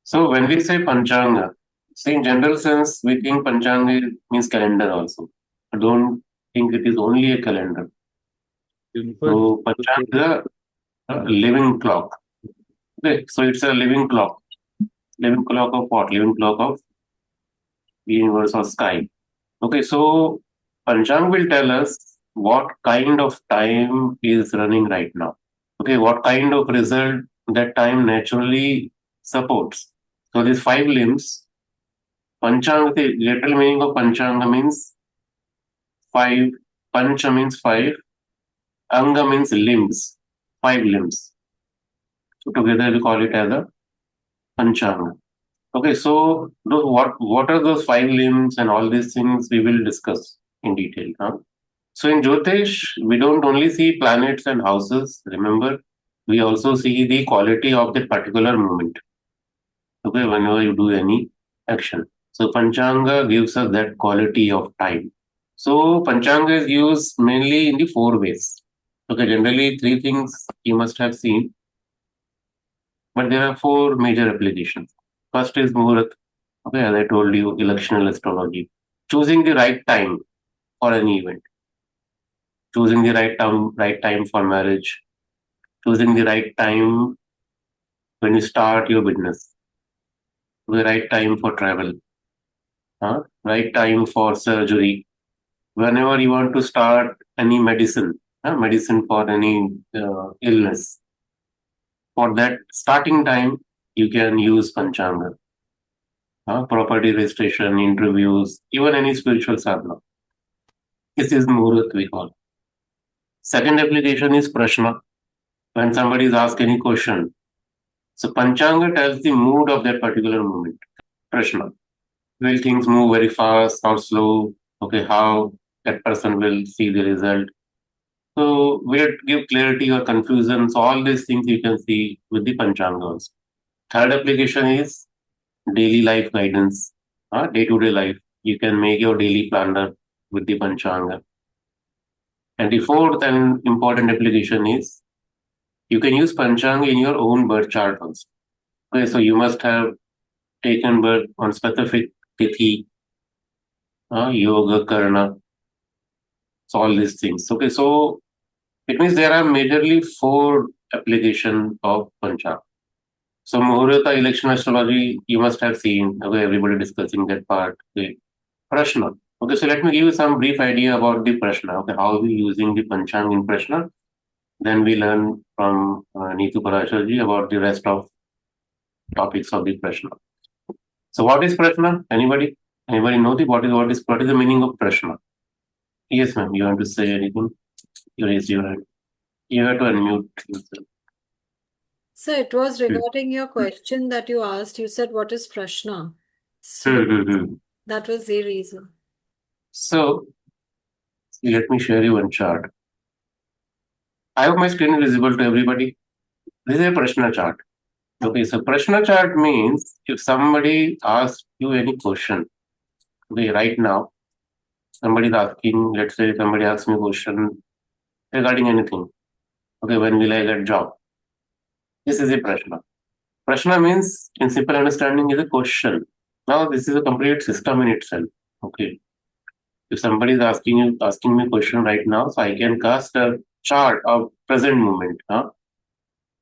So when we say Panchanga, see in general sense, we think Panchanga means calendar also. I don't think it is only a calendar. So Panchanga, a living clock. Okay, so it's a living clock. Living clock of what? Living clock of the universe or sky. Okay, so Panchang will tell us what kind of time is running right now. Okay, what kind of result that time naturally supports. So these five limbs, Panchanga, the literal meaning of Panchanga means five, Pancha means five, Anga means limbs, five limbs. So together we call it as a Panchanga. Okay, so what are those five limbs and all these things we will discuss in detail. Huh? So in Jyotish, we don't only see planets and houses. Remember, we also see the quality of that particular moment. Okay, whenever you do any action. So Panchanga gives us that quality of time. So Panchanga is used mainly in the four ways. Okay, generally three things you must have seen, but there are four major applications. First is Muhurat. Okay, as I told you, electional astrology. Choosing the right time for any event. Choosing the right time for marriage. Choosing the right time when you start your business. The right time for travel. Right time for surgery. Whenever you want to start any medicine, medicine for any illness. For that starting time, you can use Panchanga. Property registration, interviews, even any spiritual sadhana. This is Muhurat we call. Second application is Prashna. When somebody is asked any question. So Panchanga tells the mood of that particular moment. Prashna. Will things move very fast or slow? Okay, how that person will see the result. So will it give clarity or confusion? So all these things you can see with the Panchangas. Third application is daily life guidance, day-to-day life. You can make your daily planner with the Panchanga. And the fourth and important application is you can use Panchanga in your own birth chart also. Okay, so you must have taken birth on specific Tithi, Yoga, Karana, so all these things. Okay, so it means there are majorly four application of Panchanga. So Muhurta election astrology, you must have seen. Okay, everybody discussing that part. Okay. Prashna. Okay, so let me give you some brief idea about the Prashna. Okay, how we using the Panchang in Prashna. Then we learn from Neetu Parasharji about the rest of topics of the Prashna. So what is Prashna? Anybody? Anybody know what is the meaning of Prashna? Yes, ma'am. You want to say anything? You raise your hand. You have to unmute yourself. So it was regarding your question that you asked. You said, what is Prashna? So that was the reason. So let me share you one chart. I hope my screen is visible to everybody. This is a Prashna chart. Okay, so Prashna chart means if somebody asks you any question, okay, right now, somebody is asking, let's say somebody asks me a question regarding anything. Okay, when will I get job? This is a Prashna. Prashna means, in simple understanding, is a question. Now, this is a complete system in itself. Okay. If somebody is asking me a question right now, so I can cast a chart of present moment.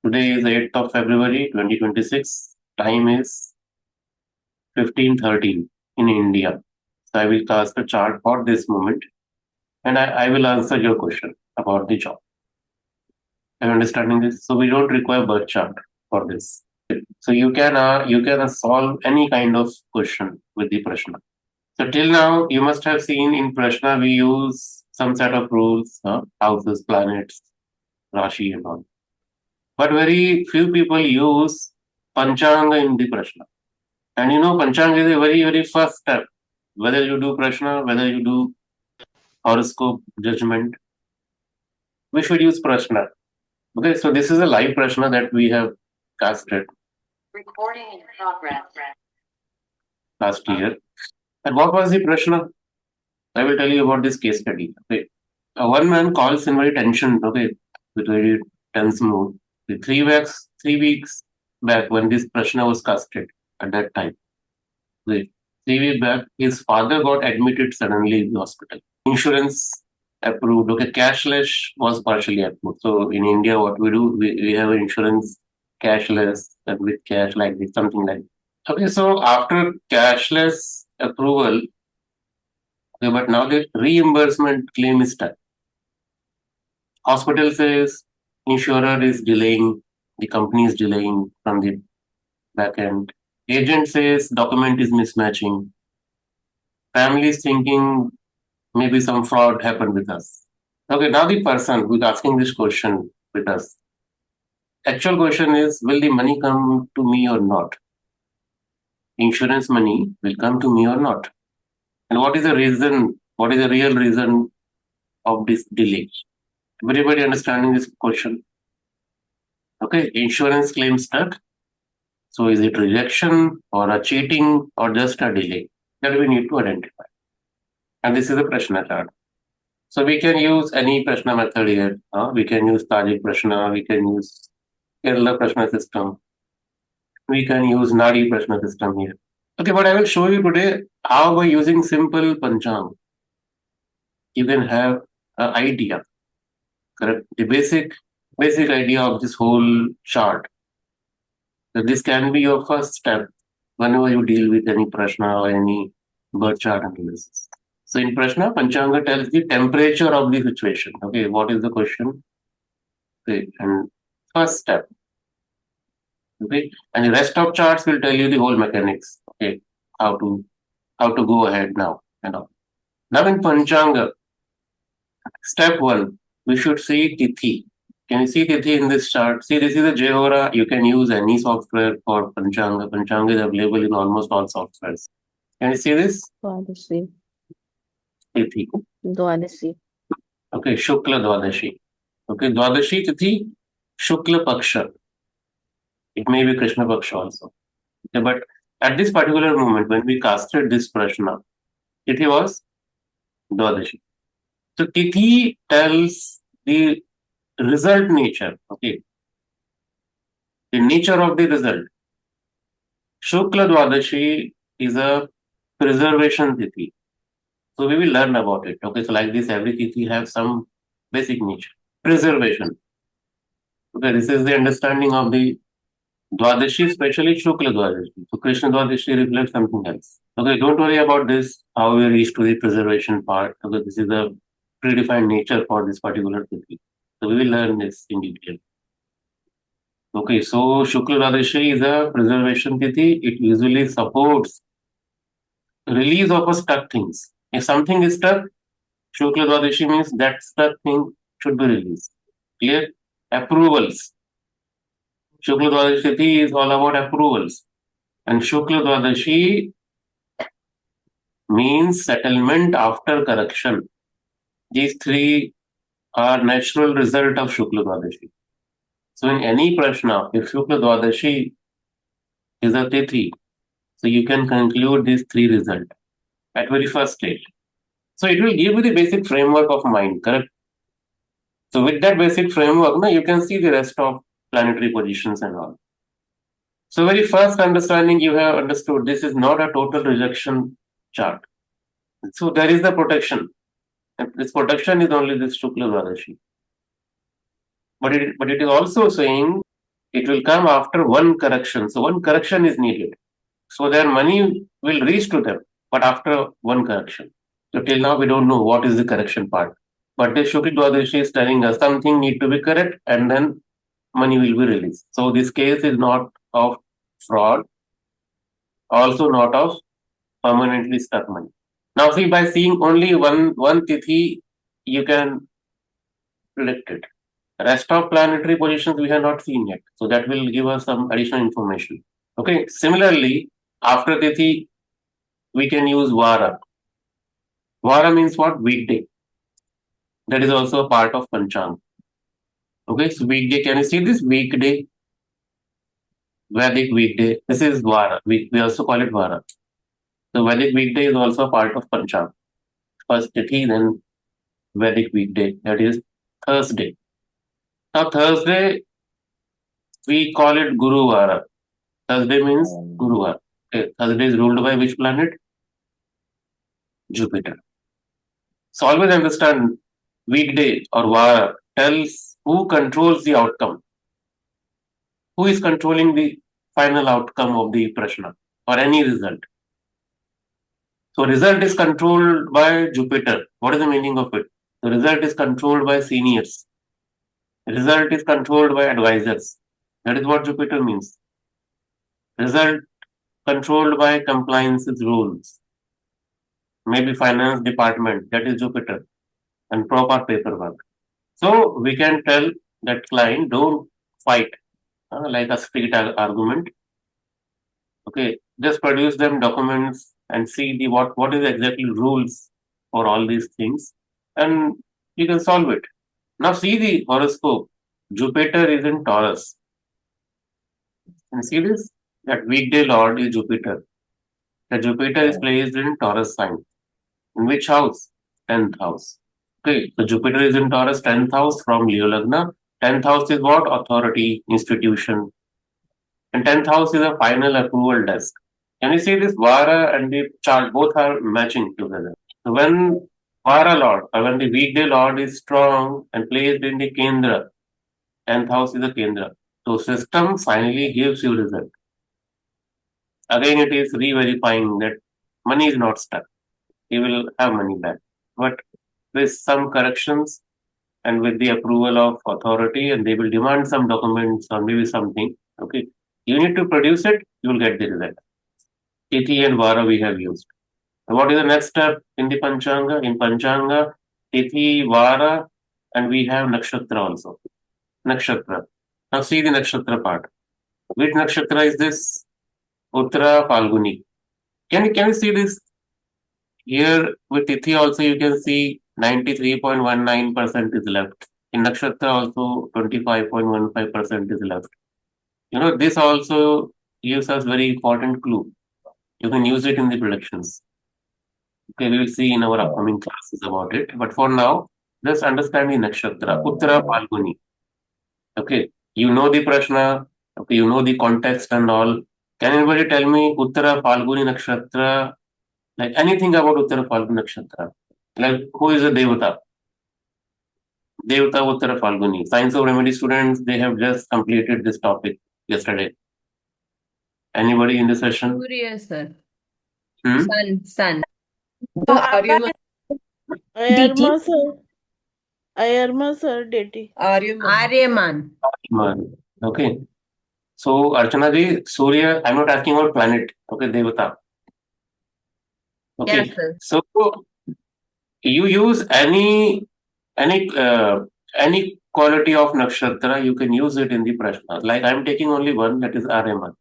Today is 8th of February 2026. Time is 15:13 in India. So I will cast a chart for this moment and I will answer your question about the job. Are you understanding this? So we don't require birth chart for this. So you can solve any kind of question with the Prashna. So till now, you must have seen in Prashna we use some set of rules, houses, planets, Rashi and all. But very few people use Panchanga in the Prashna. And you know, Panchanga is a very, very first step. Whether you do Prashna, whether you do horoscope judgment, we should use Prashna. Okay, so this is a live Prashna that we have casted. Recording in progress. Last year. And what was the Prashna? I will tell you about this case study. Okay. One man calls in very tension, okay, with very tense mood. 3 weeks back when this Prashna was casted. at that time. Wait, 3 weeks back, his father got admitted suddenly in the hospital. Insurance approved. Okay, cashless was partially approved. So in India, what we do, we have insurance cashless and with cash like this, something like that. Okay, so after cashless approval, okay, but now the reimbursement claim is stuck. Hospital says insurer is delaying, the company is delaying from the back end. Agent says document is mismatching. Family is thinking maybe some fraud happened with us. Okay, now the person who is asking this question with us. Actual question is, will the money come to me or not? Insurance money will come to me or not? And what is the reason? What is the real reason of this delay? Everybody understanding this question? Okay, insurance claim stuck. So is it rejection or a cheating or just a delay? That we need to identify. And this is a Prashna chart. So we can use any Prashna method here. We can use Tajik Prashna, we can use Kerala Prashna system. We can use Nadi Prashna system here. Okay, but I will show you today how by using simple Panchang, you can have an idea, correct? The basic idea of this whole chart. So this can be your first step whenever you deal with any Prashna or any birth chart analysis. So in Prashna, Panchanga tells the temperature of the situation. Okay, what is the question? Okay, and first step. Okay, and the rest of charts will tell you the whole mechanics. Okay, how to go ahead now and all. Now in Panchanga, step 1, we should see Tithi. Can you see Tithi in this chart? See, this is a Jehora. You can use any software for Panchanga. Panchanga is available in almost all softwares. Can you see this? Dwadashi. Tithi. Dwadashi. Okay, Shukla Dwadashi. Okay, Dwadashi Tithi, Shukla Paksha. It may be Krishna Paksha also. Okay, but at this particular moment, when we casted this Prashna, Tithi was Dwadashi. So Tithi tells the result nature. Okay, the nature of the result. Shukla Dwadashi is a preservation Tithi. So we will learn about it. Okay, so like this, every Tithi has some basic nature. Preservation. Okay, this is the understanding of the Dwadashi, especially Shukla Dwadashi. So Krishna Dwadashi reflects something else. Okay, don't worry about this, how we reach to the preservation part. Okay, this is a predefined nature for this particular Tithi. So we will learn this in detail. Okay, so Shukla Dwadashi is a preservation Tithi. It usually supports release of a stuck things. If something is stuck, Shukla Dwadashi means that stuck thing should be released. Clear? Approvals. Shukla Dwadashi Tithi is all about approvals. And Shukla Dwadashi means settlement after correction. These three are natural result of Shukla Dwadashi. So in any Prashna, if Shukla Dwadashi is a Tithi, so you can conclude these three results at very first stage. So it will give you the basic framework of mind, correct? So with that basic framework, now you can see the rest of planetary positions and all. So very first understanding you have understood, this is not a total rejection chart. So there is the protection. And this protection is only this Shukla Dwadashi. But it is also saying it will come after one correction. So one correction is needed. So their money will reach to them, but after one correction. So till now we don't know what is the correction part. But the Shukla Dwadashi is telling us something need to be correct and then money will be released. So this case is not of fraud, also not of permanently stuck money. Now see, by seeing only one Tithi, you can predict it. Rest of planetary positions we have not seen yet. So that will give us some additional information. Okay. Similarly, after Tithi, we can use Vara. Vara means what? Weekday. That is also a part of Panchang. Okay. So weekday, can you see this? Weekday. Vedic weekday. This is Vara. We also call it Vara. So Vedic weekday is also a part of Panchang. First Tithi, then Vedic weekday. That is Thursday. Now Thursday, we call it Guru Vara. Thursday means Guruvar. Okay. Thursday is ruled by which planet? Jupiter. So always understand weekday or Vara tells who controls the outcome. Who is controlling the final outcome of the Prashna or any result? So result is controlled by Jupiter. What is the meaning of it? The result is controlled by seniors. Result is controlled by advisors. That is what Jupiter means. Result controlled by compliances rules. Maybe finance department. That is Jupiter. And proper paperwork. So we can tell that client, don't fight like a street argument. Okay, just produce them documents and see the what is exactly rules for all these things, and you can solve it. Now see the horoscope. Jupiter is in Taurus. And see this? That weekday lord is Jupiter. The Jupiter is placed in Taurus sign. In which house? 10th house. Okay, so Jupiter is in Taurus, 10th house from Leo Lagna. 10th house is what? Authority, institution. And 10th house is a final approval desk. Can you see this? Vara and the chart both are matching together. So when Vara Lord or when the weekday Lord is strong and placed in the Kendra, 10th house is a Kendra. So system finally gives you result. Again, it is re-verifying that money is not stuck. You will have money back. But with some corrections and with the approval of authority, and they will demand some documents or maybe something. Okay. You need to produce it, you will get the result. Tithi and Vara we have used. What is the next step in the Panchanga? In Panchanga, Tithi, Vara, and we have Nakshatra also. Nakshatra. Now see the Nakshatra part. Which Nakshatra is this? Uttara Falguni. Can you see this? Here with Tithi also you can see 93.19% is left. In Nakshatra also 25.15% is left. This also gives us very important clue. You can use it in the predictions. Okay, we will see in our upcoming classes about it. But for now, just understand the nakshatra, Uttara Falguni. Okay, you know the Prashna, okay, you know the context and all. Can anybody tell me Uttara Falguni Nakshatra, like anything about Uttara Falguni Nakshatra? Like who is a Devata? Devata Uttara Falguni. Science of Remedy students, they have just completed this topic yesterday. Anybody in the session? Surya, sir. Hmm? Sun. Aryama. Ayarma sir. Ayarma sir, deity. Aryaman. Okay. So, Archana ji, Surya, I'm not asking about planet. Okay, Devata. Okay. Yes, sir. So, you use any quality of nakshatra, you can use it in the Prashna. Like I'm taking only one, that is Aryaman.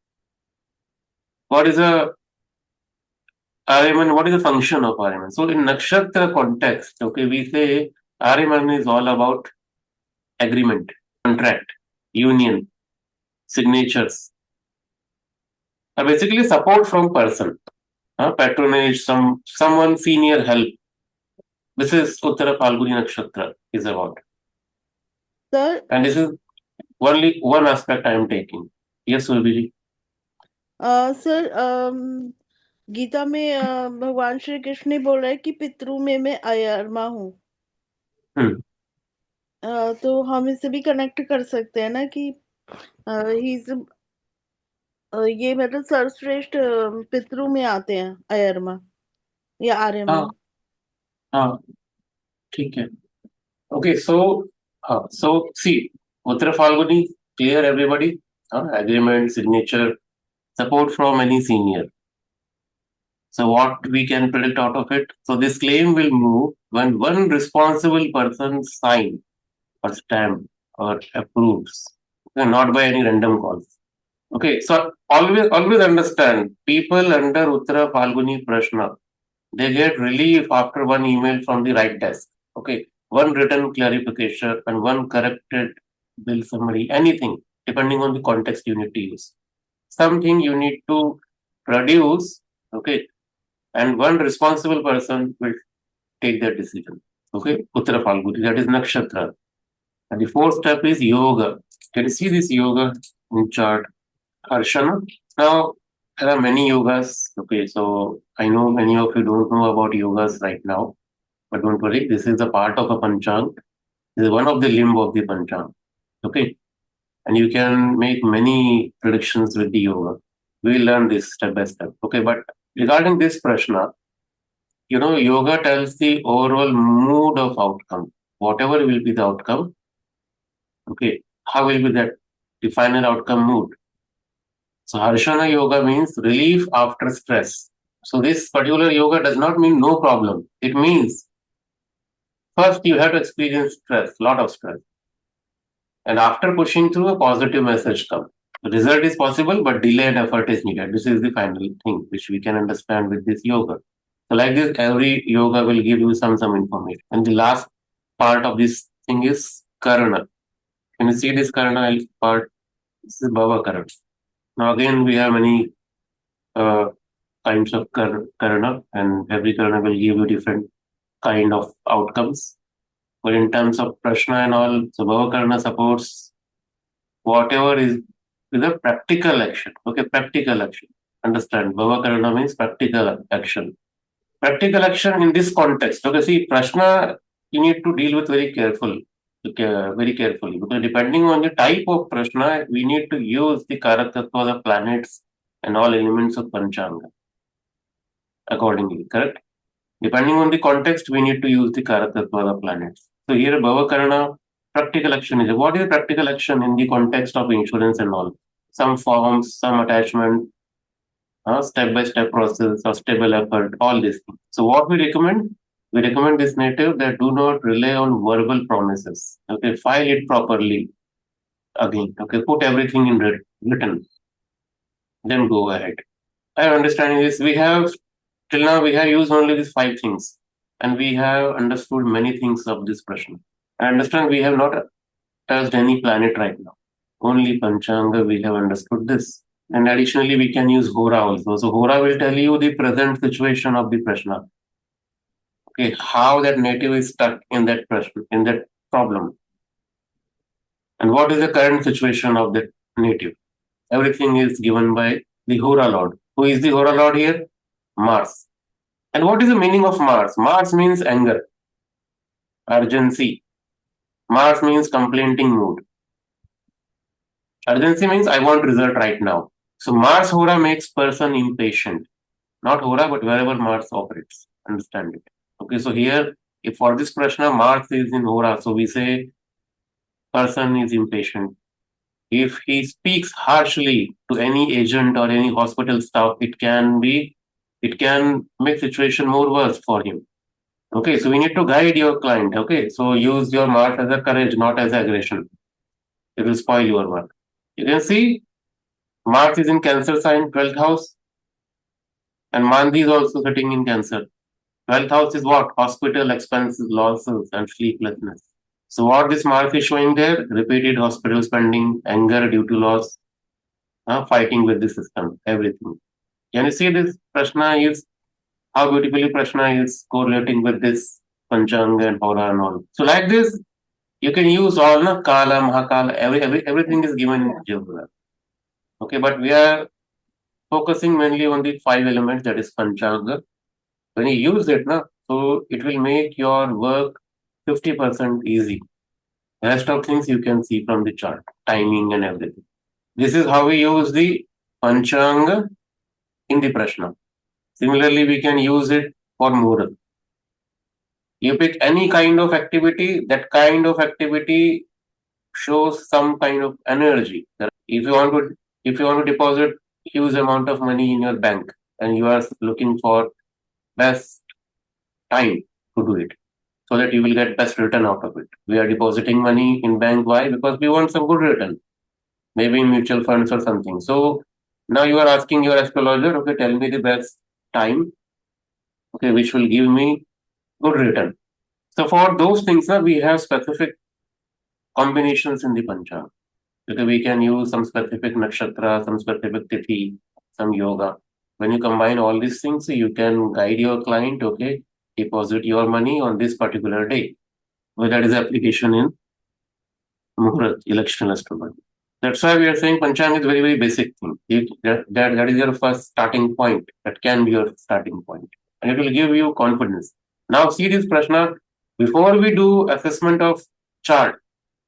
What is Aryaman? What is the function of Aryaman? So, in nakshatra context, okay, we say Aryaman is all about agreement, contract, union, signatures, basically support from person, patronage, someone senior help. This is Uttara Falguni Nakshatra is about. Sir, And this is only one aspect I am taking. Yes, Surbhi. Sir Gita में भगवान श्री कृष्ण ने बोला है कि पितरों में मैं अयरमा हूँ। तो हम इसे भी कनेक्ट कर सकते हैं ना कि ये मतलब सर्वश्रेष्ठ पितरों में आते हैं अयरमा या आर्यमन। हाँ, ठीक है. Okay, so see, Uttara Falguni, clear everybody? Agreement, signature, support from any senior. So what we can predict out of it? So this claim will move when one responsible person signs or stamp or approves, okay, not by any random calls. Okay, so always understand, people under Uttara Falguni Prashna, they get relief after one email from the right desk. Okay, one written clarification and one corrected bill summary, anything, depending on the context you need to use. Something you need to produce, okay, and one responsible person will take that decision. Okay, Uttara Falguni, that is Nakshatra. And the fourth step is yoga. Can you see this yoga in chart? Arshana, Now, there are many yogas. Okay, so I know many of you don't know about yogas right now, but don't worry, this is a part of a panchang. This is one of the limb of the panchang. Okay, and you can make many predictions with the yoga. We'll learn this step by step. Okay, but regarding this Prashna, yoga tells the overall mood of outcome. Whatever will be the outcome, okay, how will be that the final outcome mood? So Harshana yoga means relief after stress. So this particular yoga does not mean no problem. It means first you have to experience stress, lot of stress. And after pushing through, a positive message comes. The result is possible, but delayed effort is needed. This is the final thing which we can understand with this yoga. So like this, every yoga will give you some information. And the last part of this thing is Karana. Can you see this Karana part? This is Bhava Karana. Now again, we have many kinds of Karana, and every Karana will give you different kind of outcomes. But in terms of Prashna and all, so Bhava Karana supports whatever is with a practical action. Okay, practical action. Understand? Bhava Karana means practical action. Practical action in this context. Okay, see, Prashna you need to deal with very carefully, because depending on the type of Prashna, we need to use the Karatattva, the planets, and all elements of Panchanga accordingly. Correct? Depending on the context, we need to use the Karatattva, the planets. So here, Bhava Karana, practical action is what is practical action in the context of insurance and all? Some forms, some attachment, step-by-step process or stable effort, all this. So what we recommend? We recommend this native that do not rely on verbal promises. Okay, file it properly. Again, okay, put everything in written. Then go ahead. I am understanding this. Till now we have used only these 5 things, and we have understood many things of this Prashna. I understand we have not touched any planet right now. Only Panchanga we have understood this. And additionally, we can use Hora also. So Hora will tell you the present situation of the Prashna. Okay, how that native is stuck in that Prashna, in that problem. And what is the current situation of that native? Everything is given by the Hora Lord. Who is the Hora Lord here? Mars. And what is the meaning of Mars? Mars means anger, urgency. Mars means complaining mood. Urgency means I want result right now. So Mars Hora makes person impatient. Not Hora, but wherever Mars operates. Understand it. Okay, so here, if for this Prashna, Mars is in Hora, so we say person is impatient. If he speaks harshly to any agent or any hospital staff, it can make situation more worse for him. Okay, so we need to guide your client. Okay, so use your Mars as a courage, not as aggression. It will spoil your work. You can see Mars is in Cancer sign, 12th house, and Mandi is also sitting in Cancer. 12th house is what? Hospital expenses, losses, and sleeplessness. So what this Mars is showing there? Repeated hospital spending, anger due to loss, fighting with the system, everything. Can you see this? Prashna is how beautifully Prashna is correlating with this Panchanga and Hora and all. So like this, you can use all Kala, Mahakala, everything is given in Yoga. Okay, but we are focusing mainly on the 5 elements, that is Panchanga. When you use it, so it will make your work 50% easy. The rest of things you can see from the chart, timing and everything. This is how we use the Panchanga in the Prashna. Similarly, we can use it for Muhurat. You pick any kind of activity, that kind of activity shows some kind of energy. If you want to deposit huge amount of money in your bank and you are looking for best time to do it so that you will get best return out of it. We are depositing money in bank. Why? Because we want some good return, maybe in mutual funds or something. So now you are asking your astrologer, okay, tell me the best time, okay, which will give me good return. So for those things, we have specific combinations in the Panchang. Okay, we can use some specific Nakshatra, some specific Tithi, some yoga. When you combine all these things, you can guide your client, okay, deposit your money on this particular day. Well, that is application in Muhurat, election astrology. That's why we are saying Panchang is very, very basic thing. That is your first starting point. That can be your starting point. And it will give you confidence. Now see this Prashna. Before we do assessment of chart,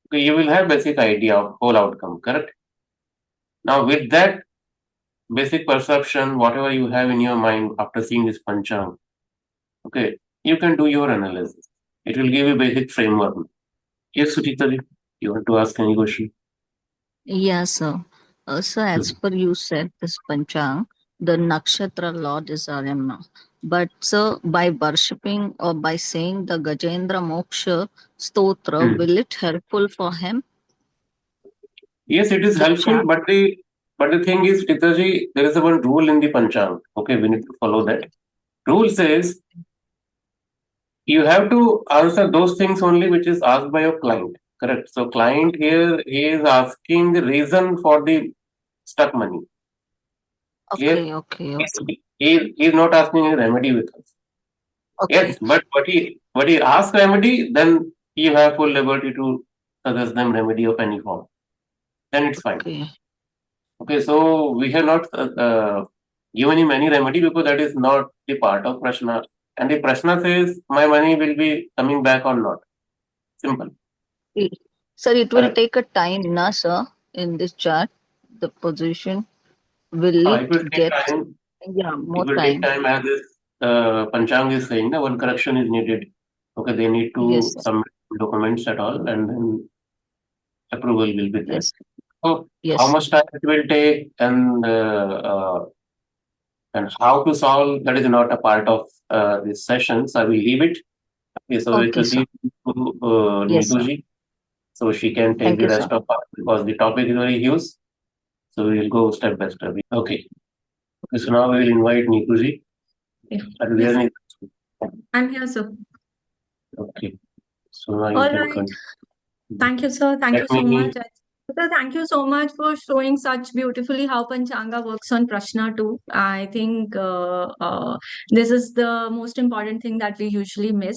okay, you will have basic idea of whole outcome, correct? Now with that basic perception, whatever you have in your mind after seeing this Panchang, okay, you can do your analysis. It will give you basic framework. Yes, Suchita ji, you want to ask any question? Yes, sir. So as per you said, this Panchang, the Nakshatra Lord is Aryamna. But sir, by worshipping or by saying the Gajendra Moksha Stotra, will it helpful for him? Yes, it is The helpful, chant? but the thing is, Titaji, there is a one rule in the Panchang. Okay, we need to follow that. Rule says you have to answer those things only which is asked by your client. Correct. So client here, he is asking the reason for the stuck money. Clear? Okay, okay, okay. He is not asking a remedy with us. Okay. Yes, but what he asks remedy, then you have full liberty to suggest them remedy of any form. Then it's fine. Okay. Okay, so we have not given him any remedy because that is not the part of Prashna. And the Prashna says, my money will be coming back or not. Simple. Sir, it will Correct. take a time, na, sir, in this chart, the position. Will It will it take get, time. yeah, It more will take time? time as this Panchang is saying, that one correction is needed. Okay, they need to Yes, sir. submit documents at all and then approval will be there. Yes. So Yes. how much time it will take and how to solve, that is not a part of this session. So I will leave it. Okay, so we Okay, sir. proceed to Yes, sir. Neetu ji. So she can take Thank the you, rest sir. of part because the topic is very huge. So we will go step by step. Okay. So now we will invite Neetu ji. Are you there, Yes, Neetu? I'm here, sir. Okay. So now you All can right. continue. Thank you, sir. Thank you Let so me. much. Sir, thank you so much for showing such beautifully how Panchanga works on Prashna too. I think this is the most important thing that we usually miss.